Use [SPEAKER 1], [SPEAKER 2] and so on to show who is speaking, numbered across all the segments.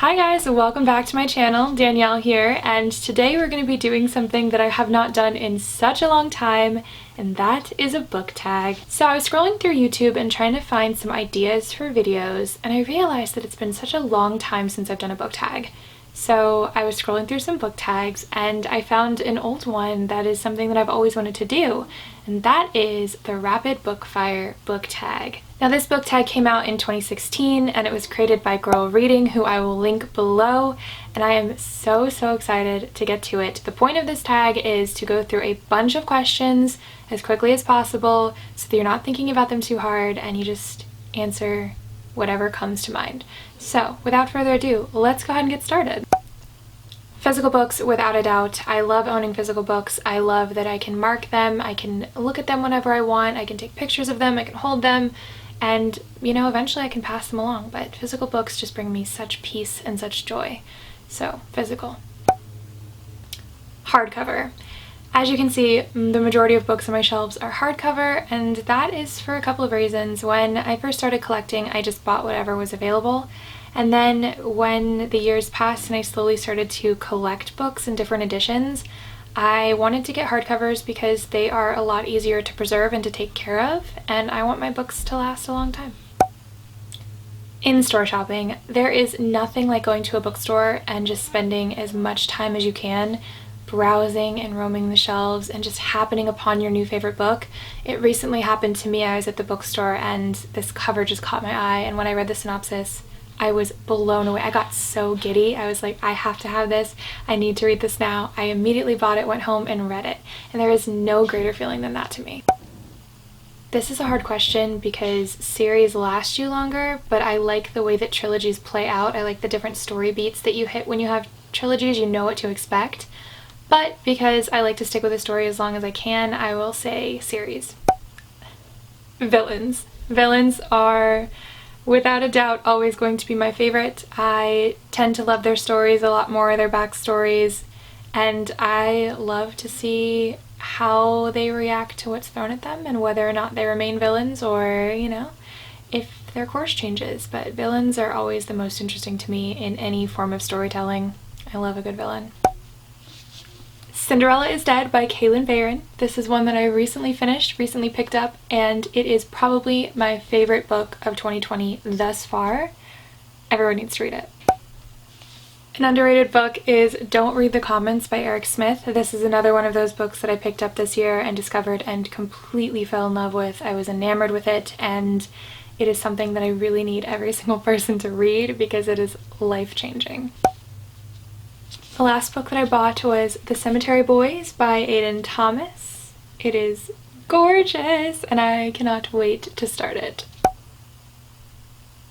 [SPEAKER 1] Hi guys, welcome back to my channel. Danielle here, and today we're going to be doing something that I have not done in such a long time, and that is a book tag. So I was scrolling through YouTube and trying to find some ideas for videos, and I realized that it's been such a long time since I've done a book tag. So I was scrolling through some book tags and I found an old one that is something that I've always wanted to do, and that is the Rapid Bookfire book tag. Now this book tag came out in 2016 and it was created by Girl Reading, who I will link below, and I am so excited to get to it. The point of this tag is to go through a bunch of questions as quickly as possible so that you're not thinking about them too hard and you just answer whatever comes to mind. So without further ado, let's go ahead and get started. Physical books, without a doubt. I love owning physical books. I love that I can mark them, I can look at them whenever I want, I can take pictures of them, I can hold them, and you know, eventually I can pass them along. But physical books just bring me such peace and such joy. So physical. Hardcover. As you can see, the majority of books on my shelves are hardcover, and that is for a couple of reasons. When I first started collecting, I just bought whatever was available. And then when the years passed and I slowly started to collect books in different editions, I wanted to get hardcovers because they are a lot easier to preserve and to take care of, and I want my books to last a long time. In-store shopping. There is nothing like going to a bookstore and just spending as much time as you can browsing and roaming the shelves and just happening upon your new favorite book. It recently happened to me. I was at the bookstore and this cover just caught my eye, and when I read the synopsis, I was blown away. I got so giddy. I was like, I have to have this. I need to read this now. I immediately bought it, went home, and read it. And there is no greater feeling than that to me. This is a hard question because series last you longer, but I like the way that trilogies play out. I like the different story beats that you hit when you have trilogies. You know what to expect. But because I like to stick with a story as long as I can, I will say series. Villains. Villains are, without a doubt, always going to be my favorite. I tend to love their stories a lot more, their backstories, and I love to see how they react to what's thrown at them and whether or not they remain villains or, you know, if their course changes. But villains are always the most interesting to me in any form of storytelling. I love a good villain. Cinderella is Dead by Kalynn Bayron. This is one that I recently finished, recently picked up, and it is probably my favorite book of 2020 thus far. Everyone needs to read it. An underrated book is Don't Read the Comments by Eric Smith. This is another one of those books that I picked up this year and discovered and completely fell in love with. I was enamored with it, and it is something that I really need every single person to read because it is life-changing. The last book that I bought was The Cemetery Boys by Aiden Thomas. It is gorgeous and I cannot wait to start it.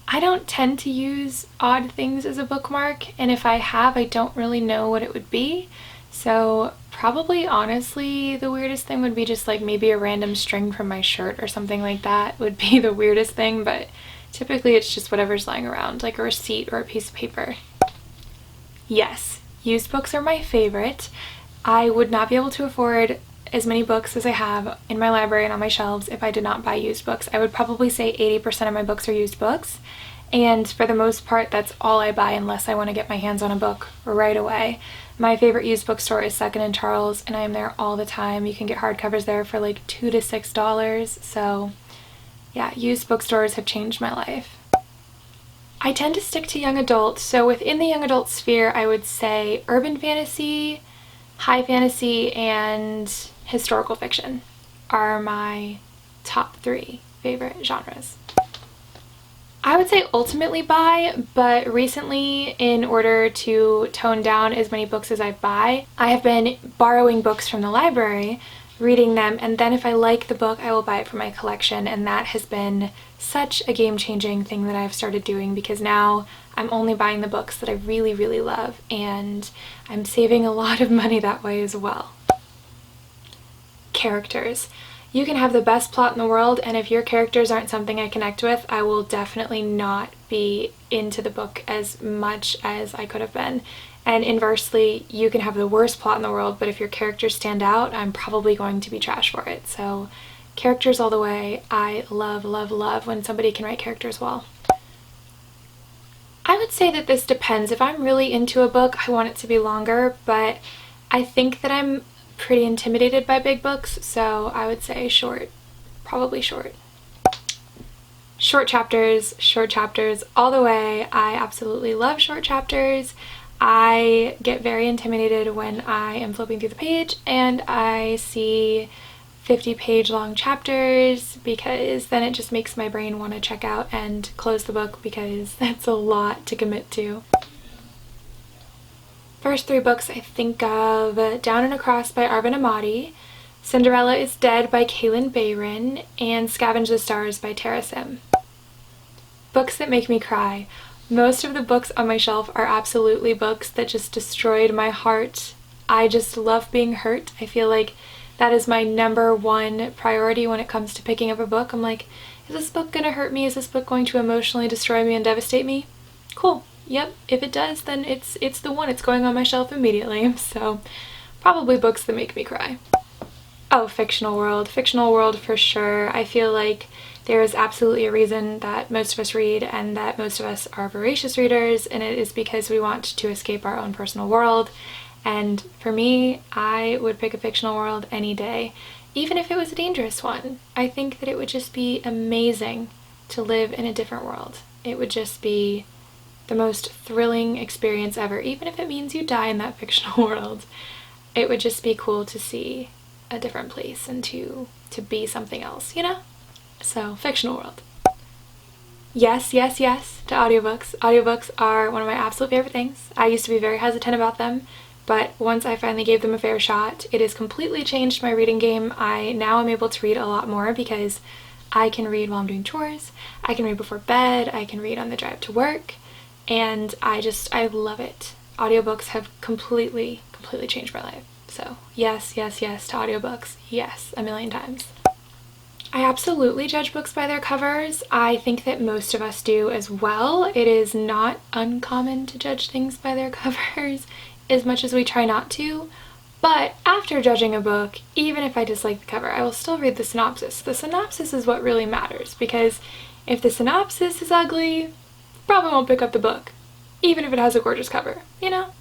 [SPEAKER 1] I don't tend to use odd things as a bookmark, and if I have, I don't really know what it would be. So probably, honestly, the weirdest thing would be just like maybe a random string from my shirt or something like that would be the weirdest thing, but typically it's just whatever's lying around, like a receipt or a piece of paper. Yes. Used books are my favorite. I would not be able to afford as many books as I have in my library and on my shelves if I did not buy used books. I would probably say 80% of my books are used books, and for the most part that's all I buy unless I want to get my hands on a book right away. My favorite used bookstore is Second & Charles, and I am there all the time. You can get hardcovers there for like $2 to $6, so yeah, used bookstores have changed my life. I tend to stick to young adult, so within the young adult sphere I would say urban fantasy, high fantasy, and historical fiction are my top 3 favorite genres. I would say ultimately buy, but recently, in order to tone down as many books as I buy, I have been borrowing books from the library, reading them, and then if I like the book I will buy it for my collection, and that has been such a game-changing thing that I've started doing because now I'm only buying the books that I really love, and I'm saving a lot of money that way as well. Characters. You can have the best plot in the world, and if your characters aren't something I connect with, I will definitely not be into the book as much as I could have been. And inversely, you can have the worst plot in the world, but if your characters stand out, I'm probably going to be trash for it. So characters all the way. I love when somebody can write characters well. I would say that this depends. If I'm really into a book, I want it to be longer, but I think that I'm pretty intimidated by big books, so I would say short. Probably short. Short chapters all the way. I absolutely love short chapters. I get very intimidated when I am flipping through the page and I see 50-page long chapters, because then it just makes my brain want to check out and close the book, because that's a lot to commit to. First 3 books I think of: Down and Across by Arvin Amati, Cinderella is Dead by Kaylin Bayron, and Scavenge the Stars by Tara Sim. Books that make me cry. Most of the books on my shelf are absolutely books that just destroyed my heart. I just love being hurt. I feel like that is my #1 priority when it comes to picking up a book. I'm like, is this book gonna hurt me? Is this book going to emotionally destroy me and devastate me? Cool. Yep. If it does, then it's the one. It's going on my shelf immediately. So probably books that make me cry. Oh, fictional world. Fictional world for sure. I feel like there is absolutely a reason that most of us read and that most of us are voracious readers, and it is because we want to escape our own personal world. And for me, I would pick a fictional world any day, even if it was a dangerous one. I think that it would just be amazing to live in a different world. It would just be the most thrilling experience ever, even if it means you die in that fictional world. It would just be cool to see a different place and to be something else, you know? So, fictional world. Yes to audiobooks. Audiobooks are one of my absolute favorite things. I used to be very hesitant about them, but once I finally gave them a fair shot, it has completely changed my reading game. I now am able to read a lot more because I can read while I'm doing chores, I can read before bed, I can read on the drive to work, and I love it. Audiobooks have completely changed my life. So yes to audiobooks. Yes, a million times. I absolutely judge books by their covers. I think that most of us do as well. It is not uncommon to judge things by their covers, as much as we try not to. But after judging a book, even if I dislike the cover, I will still read the synopsis. The synopsis is what really matters, because if the synopsis is ugly, probably won't pick up the book, even if it has a gorgeous cover, you know?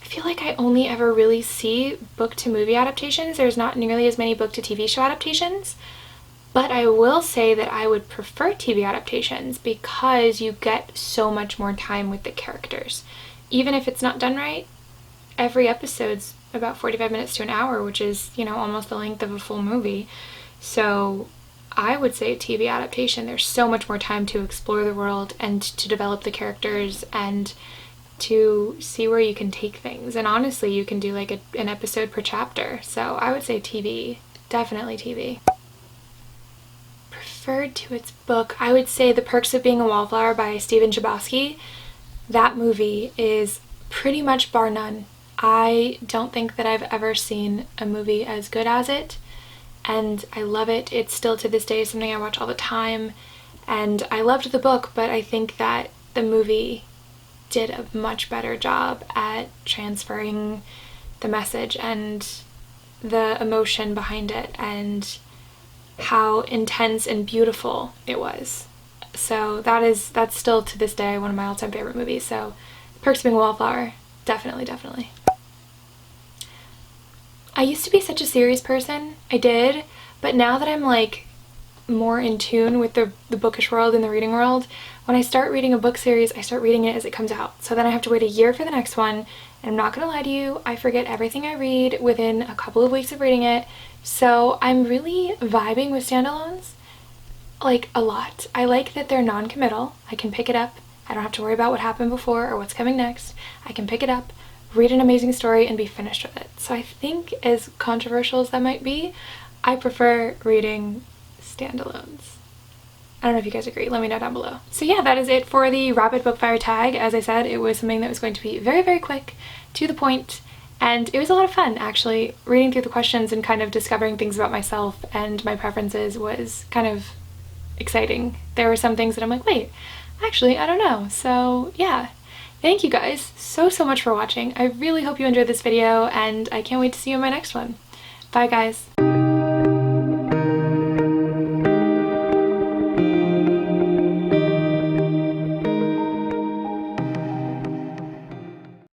[SPEAKER 1] I feel like I only ever really see book to movie adaptations. There's not nearly as many book to TV show adaptations, but I will say that I would prefer TV adaptations because you get so much more time with the characters. Even if it's not done right, every episode's about 45 minutes to an hour, which is, you know, almost the length of a full movie. So I would say TV adaptation, there's so much more time to explore the world and to develop the characters and to see where you can take things. And honestly, you can do like an episode per chapter. So I would say TV, definitely TV. Preferred to its book, I would say The Perks of Being a Wallflower by Stephen Chbosky. That movie is pretty much bar none. I don't think that I've ever seen a movie as good as it, and I love it. It's still to this day something I watch all the time, and I loved the book, but I think that the movie did a much better job at transferring the message and the emotion behind it and how intense and beautiful it was. So that's still to this day one of my all-time favorite movies. So Perks of Being a Wallflower, definitely. I used to be such a serious person, I did, but now that I'm like more in tune with the bookish world and the reading world, when I start reading a book series, I start reading it as it comes out. So then I have to wait a year for the next one, and I'm not gonna lie to you, I forget everything I read within a couple of weeks of reading it. So I'm really vibing with standalones, like a lot. I like that they're non-committal. I can pick it up. I don't have to worry about what happened before or what's coming next. I can pick it up, read an amazing story, and be finished with it. So I think, as controversial as that might be, I prefer reading standalones. I don't know if you guys agree. Let me know down below. So yeah, that is it for the rapid bookfire tag. As I said, it was something that was going to be very quick, to the point, and it was a lot of fun actually. Reading through the questions and kind of discovering things about myself and my preferences was kind of exciting. There were some things that I'm like, wait, actually, I don't know. So yeah, thank you guys so much for watching. I really hope you enjoyed this video, and I can't wait to see you in my next one. Bye guys.